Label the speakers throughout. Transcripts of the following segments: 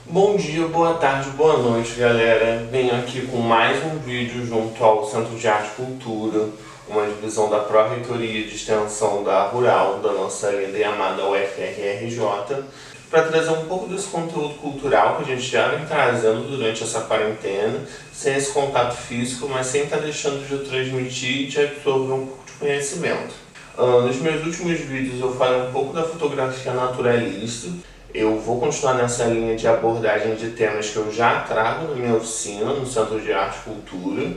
Speaker 1: Bom dia, boa tarde, boa noite, galera. Venho aqui com mais um vídeo junto ao Centro de Arte e Cultura, uma divisão da Pró-Reitoria de Extensão da Rural, da nossa linda e amada UFRRJ, para trazer um pouco desse conteúdo cultural que a gente já vem trazendo durante essa quarentena, sem esse contato físico, mas sem estar deixando de transmitir e de absorver um pouco de conhecimento. Nos meus últimos vídeos eu falei um pouco da fotografia naturalista. Eu vou continuar nessa linha de abordagem de temas que eu já trago na minha oficina, no Centro de Arte e Cultura.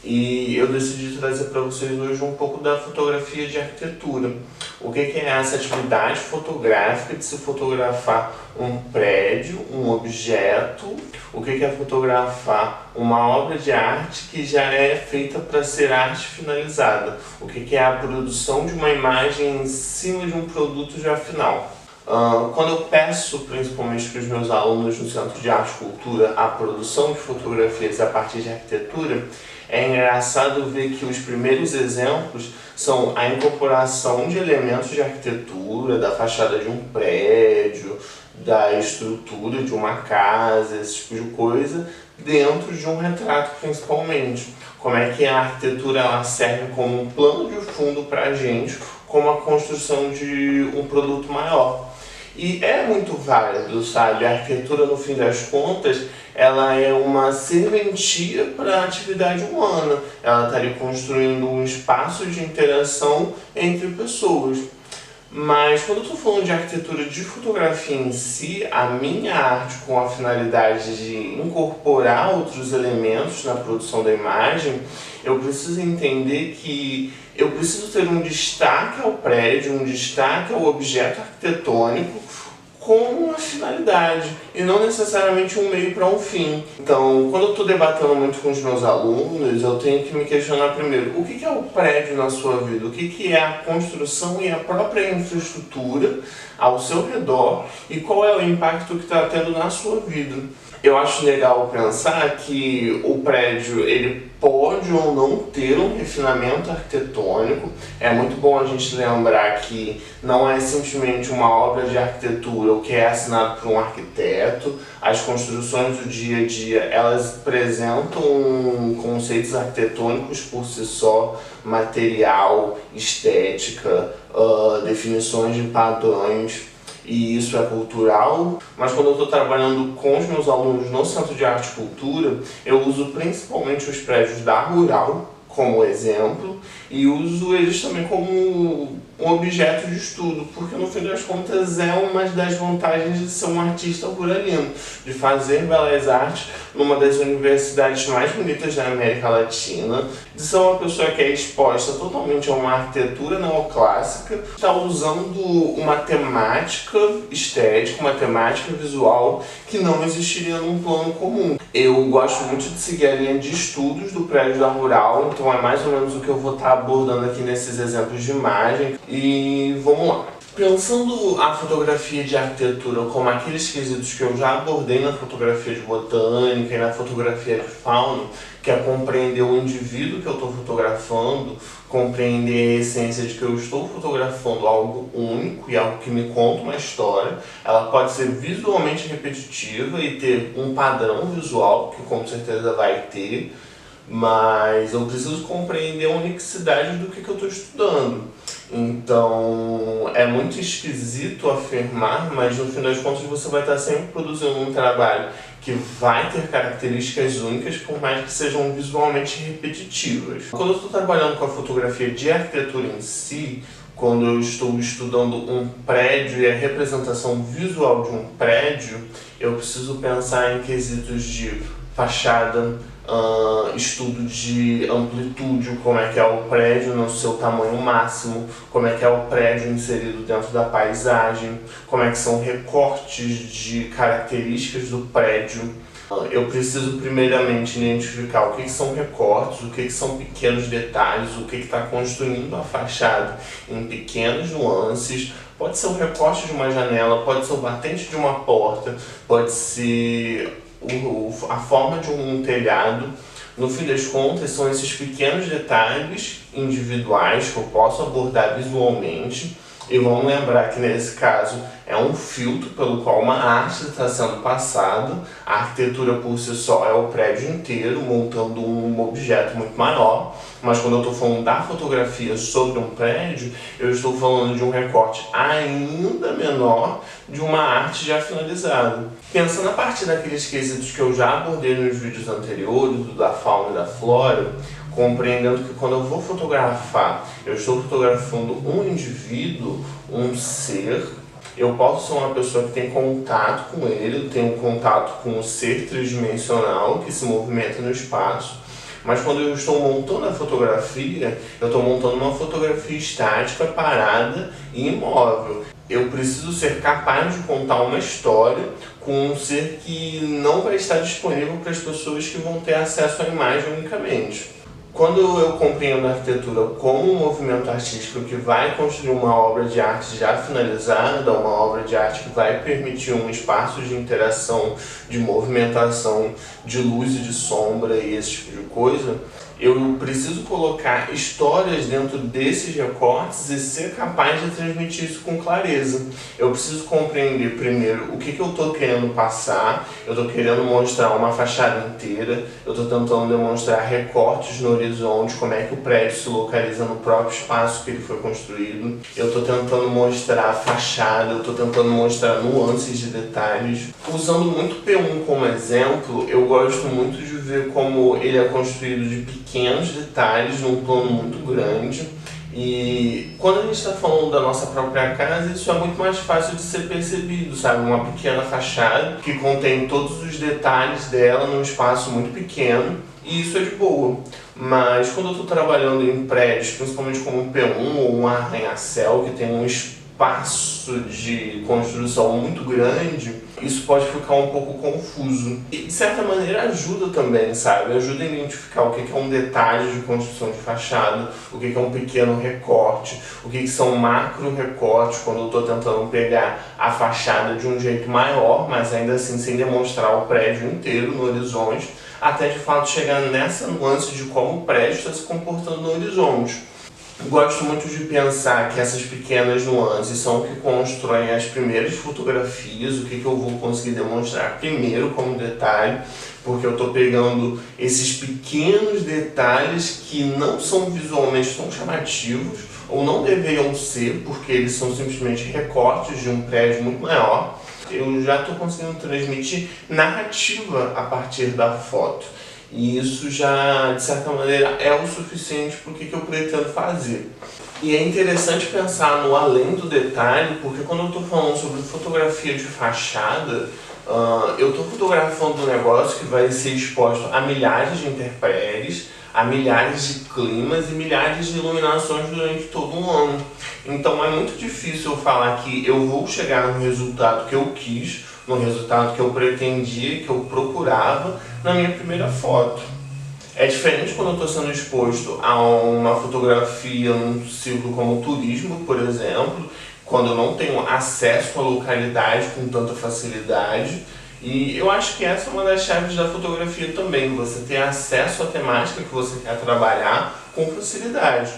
Speaker 1: E eu decidi trazer para vocês hoje um pouco da fotografia de arquitetura. O que é essa atividade fotográfica de se fotografar um prédio, um objeto? O que é fotografar uma obra de arte que já é feita para ser arte finalizada? O que é a produção de uma imagem em cima de um produto já final? Quando eu peço, principalmente para os meus alunos no Centro de Arte e Cultura, a produção de fotografias a partir de arquitetura, é engraçado ver que os primeiros exemplos são a incorporação de elementos de arquitetura, da fachada de um prédio, da estrutura de uma casa, esse tipo de coisa, dentro de um retrato principalmente. Como é que a arquitetura ela serve como um plano de fundo para a gente, como a construção de um produto maior. E é muito válido, sabe? A arquitetura, no fim das contas, ela é uma serventia para a atividade humana. Ela está ali construindo um espaço de interação entre pessoas. Mas quando eu estou falando de arquitetura de fotografia em si, a minha arte com a finalidade de incorporar outros elementos na produção da imagem, eu preciso entender que eu preciso ter um destaque ao prédio, um destaque ao objeto arquitetônico com uma finalidade e não necessariamente um meio para um fim. Então, quando eu estou debatendo muito com os meus alunos, eu tenho que me questionar primeiro, o que é o prédio na sua vida? O que é a construção e a própria infraestrutura ao seu redor e qual é o impacto que está tendo na sua vida? Eu acho legal pensar que o prédio ele pode ou não ter um refinamento arquitetônico. É muito bom a gente lembrar que não é simplesmente uma obra de arquitetura o que é assinado por um arquiteto. As construções do dia a dia elas apresentam conceitos arquitetônicos por si só, material, estética, definições de padrões. E isso é cultural, mas quando eu estou trabalhando com os meus alunos no Centro de Arte e Cultura, eu uso principalmente os prédios da Rural como exemplo e uso eles também como um objeto de estudo, porque no fim das contas é uma das vantagens de ser um artista ruralino, de fazer belas artes numa das universidades mais bonitas da América Latina, de ser uma pessoa que é exposta totalmente a uma arquitetura neoclássica, está usando uma temática estética, uma temática visual que não existiria num plano comum. Eu gosto muito de seguir a linha de estudos do prédio da Rural, então é mais ou menos o que eu vou estar abordando aqui nesses exemplos de imagem. E vamos lá. Pensando a fotografia de arquitetura como aqueles quesitos que eu já abordei na fotografia de botânica e na fotografia de fauna, que é compreender o indivíduo que eu estou fotografando, compreender a essência de que eu estou fotografando algo único e algo que me conta uma história. Ela pode ser visualmente repetitiva e ter um padrão visual, que com certeza vai ter, mas eu preciso compreender a unicidade do que eu estou estudando. Então, é muito esquisito afirmar, mas no fim das contas você vai estar sempre produzindo um trabalho que vai ter características únicas, por mais que sejam visualmente repetitivas. Quando eu estou trabalhando com a fotografia de arquitetura em si, quando eu estou estudando um prédio e a representação visual de um prédio, eu preciso pensar em quesitos de fachada, estudo de amplitude, como é que é o prédio no seu tamanho máximo, como é que é o prédio inserido dentro da paisagem, como é que são recortes de características do prédio. Eu preciso primeiramente identificar o que são recortes, o que são pequenos detalhes, o que está construindo a fachada em pequenas nuances. Pode ser o recorte de uma janela, pode ser o batente de uma porta, pode ser a forma de um telhado. No fim das contas, são esses pequenos detalhes individuais que eu posso abordar visualmente E vamos lembrar que nesse caso é um filtro pelo qual uma arte está sendo passada. A arquitetura por si só é o prédio inteiro, montando um objeto muito maior. Mas quando eu estou falando da fotografia sobre um prédio, eu estou falando de um recorte ainda menor de uma arte já finalizada. Pensando a partir daqueles quesitos que eu já abordei nos vídeos anteriores, do da fauna e da flora, compreendendo que quando eu vou fotografar, eu estou fotografando um indivíduo, um ser. Eu posso ser uma pessoa que tem contato com ele, eu tenho contato com o ser tridimensional que se movimenta no espaço. Mas quando eu estou montando a fotografia, eu estou montando uma fotografia estática, parada e imóvel. Eu preciso ser capaz de contar uma história com um ser que não vai estar disponível para as pessoas que vão ter acesso à imagem unicamente. Quando eu compreendo a arquitetura como um movimento artístico que vai construir uma obra de arte já finalizada, uma obra de arte que vai permitir um espaço de interação, de movimentação, de luz e de sombra e esse tipo de coisa, eu preciso colocar histórias dentro desses recortes e ser capaz de transmitir isso com clareza. Eu preciso compreender primeiro o que eu estou querendo passar. Eu estou querendo mostrar uma fachada inteira, eu estou tentando demonstrar recortes no horizonte, como é que o prédio se localiza no próprio espaço que ele foi construído. Eu estou tentando mostrar a fachada, eu estou tentando mostrar nuances de detalhes. Usando muito P1 como exemplo, eu gosto muito de ver como ele é construído de pequenos detalhes num plano muito grande. E quando a gente está falando da nossa própria casa, isso é muito mais fácil de ser percebido, sabe? Uma pequena fachada que contém todos os detalhes dela num espaço muito pequeno, e isso é de boa. Mas quando eu estou trabalhando em prédios, principalmente como um P1 ou um arranha-céu, que tem um espaço de construção muito grande, isso pode ficar um pouco confuso. E de certa maneira ajuda também, sabe? Ajuda a identificar o que é um detalhe de construção de fachada, o que é um pequeno recorte, o que são macro recortes, quando eu estou tentando pegar a fachada de um jeito maior, mas ainda assim sem demonstrar o prédio inteiro no horizonte, até de fato chegar nessa nuance de como o prédio está se comportando no horizonte. Gosto muito de pensar que essas pequenas nuances são o que constroem as primeiras fotografias, o que eu vou conseguir demonstrar primeiro como detalhe, porque eu estou pegando esses pequenos detalhes que não são visualmente tão chamativos, ou não deveriam ser, porque eles são simplesmente recortes de um prédio muito maior. Eu já estou conseguindo transmitir narrativa a partir da foto. E isso já, de certa maneira, é o suficiente para o que eu pretendo fazer. E é interessante pensar no além do detalhe, porque quando eu estou falando sobre fotografia de fachada, eu estou fotografando um negócio que vai ser exposto a milhares de intempéries, a milhares de climas e milhares de iluminações durante todo um ano. Então é muito difícil eu falar que eu vou chegar no resultado que eu quis, no resultado que eu pretendia, que eu procurava na minha primeira foto. É diferente quando eu estou sendo exposto a uma fotografia num ciclo como o turismo, por exemplo, quando eu não tenho acesso à localidade com tanta facilidade. E eu acho que essa é uma das chaves da fotografia também, você ter acesso à temática que você quer trabalhar com facilidade.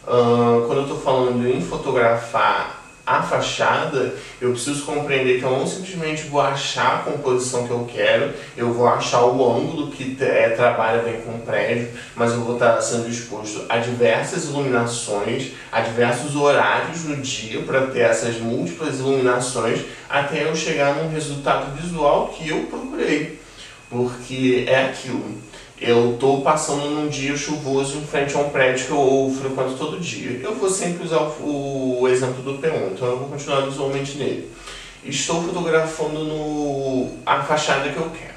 Speaker 1: Quando eu estou falando em fotografar a fachada, eu preciso compreender que eu não simplesmente vou achar a composição que eu quero, eu vou achar o ângulo que trabalha bem com o prédio, mas eu vou estar sendo exposto a diversas iluminações, a diversos horários no dia para ter essas múltiplas iluminações até eu chegar num resultado visual que eu procurei, porque é aquilo. Eu estou passando num dia chuvoso em frente a um prédio que eu frequento todo dia. Eu vou sempre usar o exemplo do P1, então eu vou continuar visualmente nele. Estou fotografando a fachada que eu quero.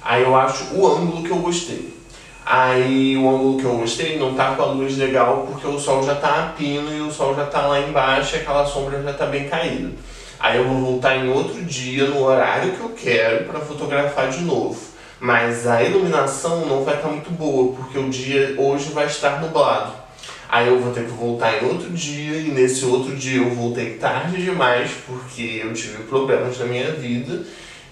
Speaker 1: Aí eu acho o ângulo que eu gostei. Aí o ângulo que eu gostei não está com a luz legal porque o sol já está a pino e o sol já está lá embaixo e aquela sombra já está bem caída. Aí eu vou voltar em outro dia, no horário que eu quero, para fotografar de novo. Mas a iluminação não vai estar muito boa, porque o dia hoje vai estar nublado. Aí eu vou ter que voltar em outro dia, e nesse outro dia eu voltei tarde demais, porque eu tive problemas na minha vida.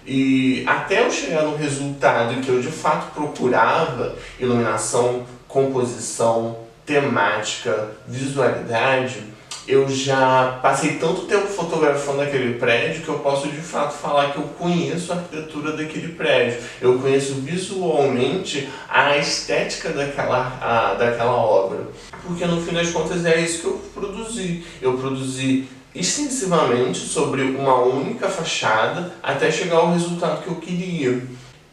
Speaker 1: E até eu chegar no resultado que eu de fato procurava, iluminação, composição, temática, visualidade, Eu já passei tanto tempo fotografando aquele prédio que eu posso de fato falar que eu conheço a arquitetura daquele prédio. Eu conheço visualmente a estética daquela obra. Porque no fim das contas é isso que eu produzi. Eu produzi extensivamente sobre uma única fachada até chegar ao resultado que eu queria.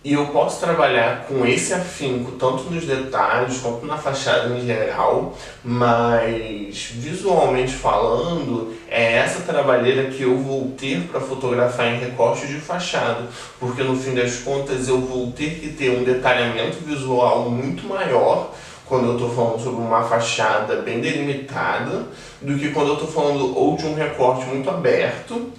Speaker 1: E eu posso trabalhar com esse afinco tanto nos detalhes quanto na fachada em geral, mas visualmente falando, é essa trabalheira que eu vou ter para fotografar em recorte de fachada, porque no fim das contas eu vou ter que ter um detalhamento visual muito maior quando eu estou falando sobre uma fachada bem delimitada, do que quando eu estou falando ou de um recorte muito aberto,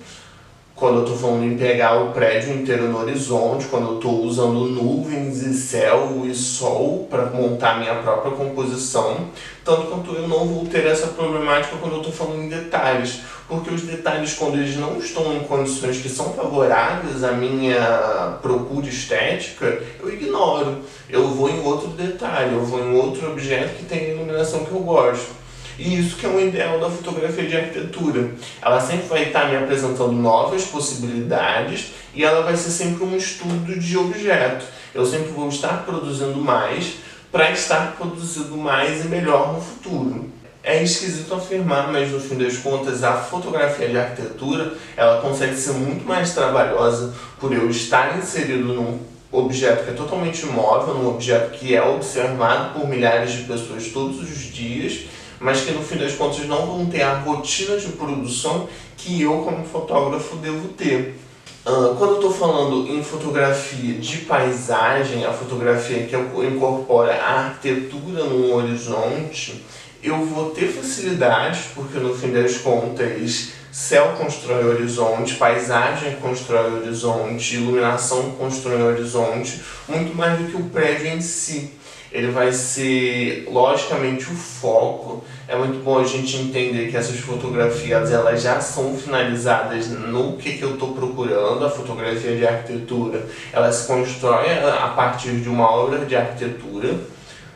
Speaker 1: quando eu estou falando em pegar o prédio inteiro no horizonte, quando eu estou usando nuvens e céu e sol para montar minha própria composição, tanto quanto eu não vou ter essa problemática quando eu estou falando em detalhes, porque os detalhes, quando eles não estão em condições que são favoráveis à minha procura estética, eu ignoro. Eu vou em outro detalhe, eu vou em outro objeto que tem a iluminação que eu gosto. E isso que é um ideal da fotografia de arquitetura. Ela sempre vai estar me apresentando novas possibilidades e ela vai ser sempre um estudo de objeto. Eu sempre vou estar produzindo mais para estar produzindo mais e melhor no futuro. É esquisito afirmar, mas no fim das contas a fotografia de arquitetura ela consegue ser muito mais trabalhosa por eu estar inserido num objeto que é totalmente imóvel, num objeto que é observado por milhares de pessoas todos os dias, mas que no fim das contas não vão ter a rotina de produção que eu como fotógrafo devo ter. Quando eu estou falando em fotografia de paisagem, a fotografia que incorpora a arquitetura num horizonte, eu vou ter facilidade, porque no fim das contas céu constrói horizonte, paisagem constrói horizonte, iluminação constrói horizonte, muito mais do que o prédio em si. Ele vai ser, logicamente, o foco. É muito bom a gente entender que essas fotografias elas já são finalizadas no que eu estou procurando. A fotografia de arquitetura ela se constrói a partir de uma obra de arquitetura,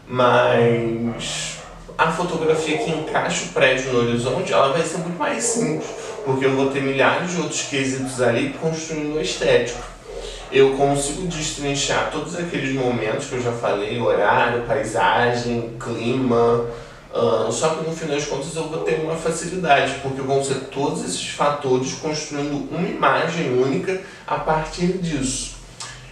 Speaker 1: mas a fotografia que encaixa o prédio no horizonte ela vai ser muito mais simples, porque eu vou ter milhares de outros quesitos ali construindo o estético. Eu consigo destrinchar todos aqueles momentos que eu já falei, horário, paisagem, clima, só que no fim das contas eu vou ter uma facilidade, porque vão ser todos esses fatores construindo uma imagem única a partir disso.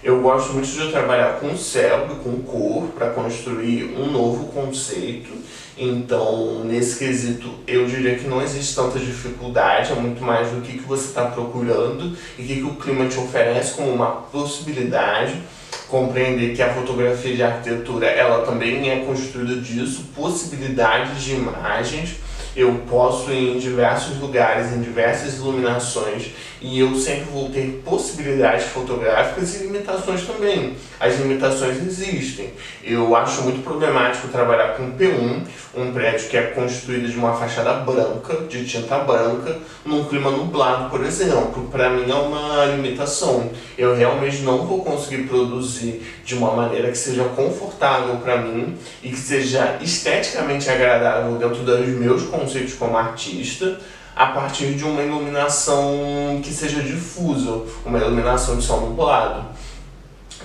Speaker 1: Eu gosto muito de trabalhar com céu e com cor para construir um novo conceito. Então, nesse quesito, eu diria que não existe tanta dificuldade, é muito mais do que você está procurando e o que o clima te oferece como uma possibilidade. Compreender que a fotografia de arquitetura, ela também é construída disso, possibilidades de imagens. Eu posso ir em diversos lugares, em diversas iluminações, e eu sempre vou ter possibilidades fotográficas e limitações também. As limitações existem. Eu acho muito problemático trabalhar com P1, um prédio que é construído de uma fachada branca, de tinta branca, num clima nublado, por exemplo. Para mim é uma limitação. Eu realmente não vou conseguir produzir de uma maneira que seja confortável para mim e que seja esteticamente agradável dentro dos meus conceitos como artista, a partir de uma iluminação que seja difusa, uma iluminação de céu nublado.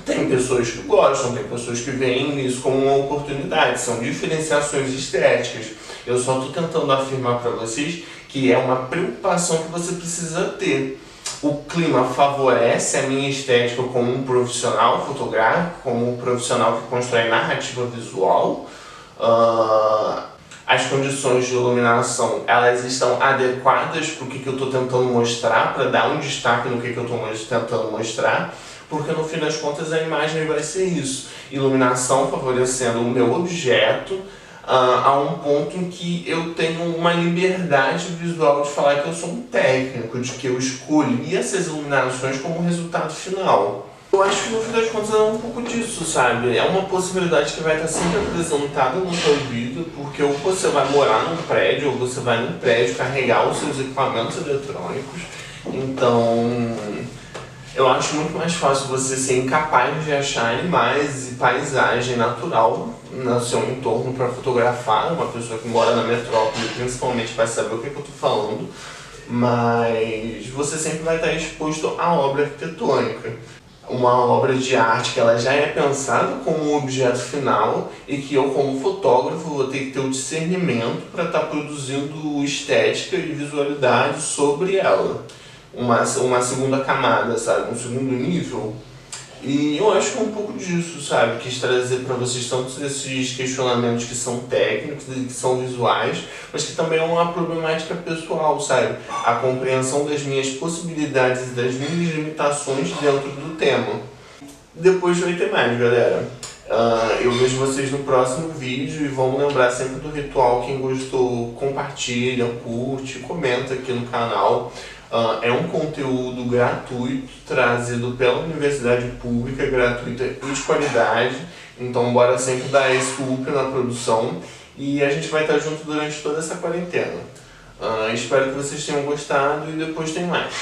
Speaker 1: Tem pessoas que gostam, tem pessoas que veem isso como uma oportunidade, são diferenciações estéticas. Eu só estou tentando afirmar para vocês que é uma preocupação que você precisa ter. O clima favorece a minha estética como um profissional fotográfico, como um profissional que constrói narrativa visual. As condições de iluminação, elas estão adequadas para o que eu estou tentando mostrar, para dar um destaque no que eu estou tentando mostrar, porque no fim das contas a imagem vai ser isso. Iluminação favorecendo o meu objeto, a um ponto em que eu tenho uma liberdade visual de falar que eu sou um técnico, de que eu escolhi essas iluminações como resultado final. Eu acho que no fim das contas é um pouco disso, sabe? É uma possibilidade que vai estar sempre apresentada na sua vida, porque ou você vai morar num prédio, ou você vai num prédio carregar os seus equipamentos eletrônicos. Então, Eu acho muito mais fácil você ser incapaz de achar animais e paisagem natural no seu entorno para fotografar. Uma pessoa que mora na metrópole principalmente vai saber o que eu estou falando, mas você sempre vai estar exposto à obra arquitetônica. Uma obra de arte que ela já é pensada como um objeto final e que eu, como fotógrafo, vou ter que ter o discernimento para estar produzindo estética e visualidade sobre ela. Uma segunda camada, sabe? Um segundo nível. E eu acho que é um pouco disso, sabe? Quis trazer para vocês tantos esses questionamentos que são técnicos e que são visuais, mas que também é uma problemática pessoal, sabe? A compreensão das minhas possibilidades e das minhas limitações dentro do tema. Depois vai ter mais, galera. Eu vejo vocês no próximo vídeo e vamos lembrar sempre do ritual. Quem gostou, compartilha, curte, comenta aqui no canal. É um conteúdo gratuito, trazido pela Universidade Pública, gratuita e de qualidade. Então bora sempre dar esse up na produção e a gente vai estar junto durante toda essa quarentena. Espero que vocês tenham gostado e depois tem mais.